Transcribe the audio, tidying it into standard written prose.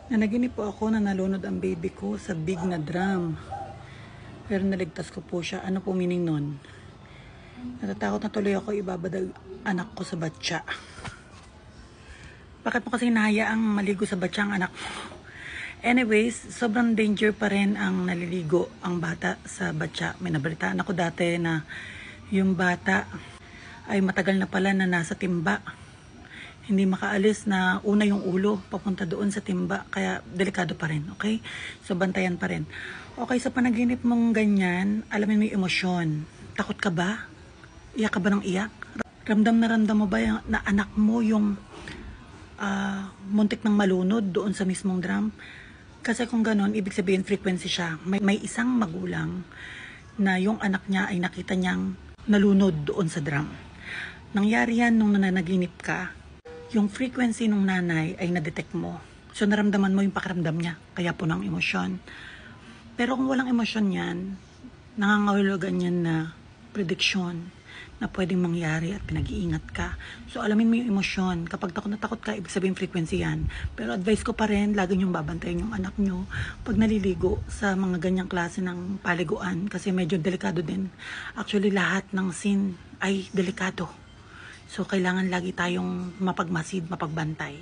Nanaginip po ako na nalunod ang baby ko sa big na drum. Pero naligtas ko po siya. Ano po meaning nun? Natatakot na tuloy ako ibabadag anak ko sa batya. Bakit mo kasi nahayaang maligo sa batya ang anak mo? Anyways, sobrang danger pa rin ang naliligo ang bata sa batya. May nabalitaan ako dati na yung bata ay matagal na pala na nasa timba. Hindi makaalis na una yung ulo papunta doon sa timba, kaya delikado pa rin, okay? So bantayan pa rin. Okay, sa panaginip mong ganyan, alamin mo yung emosyon. Takot ka ba? Iyak ka ba ng iyak? Ramdam mo ba na anak mo yung muntik ng malunod doon sa mismong drum? Kasi kung ganon, ibig sabihin frequency siya. May isang magulang na yung anak niya ay nakita niyang nalunod doon sa drum. Nangyari yan nung nananaginip ka. Yung frequency ng nanay ay na-detect mo. So, naramdaman mo yung pakiramdam niya. Kaya po ng emosyon. Pero kung walang emosyon yan, nangangahulugan yan na prediction na pwedeng mangyari at pinag-iingat ka. So, alamin mo yung emosyon. Kapag takot na takot ka, ibig sabihin frequency yan. Pero advice ko pa rin, lagi niyong babantayan yung anak niyo pag naliligo sa mga ganyang klase ng paliguan. Kasi medyo delikado din. Actually, lahat ng scene ay delikado. So, kailangan lagi tayong mapagmasid, mapagbantay.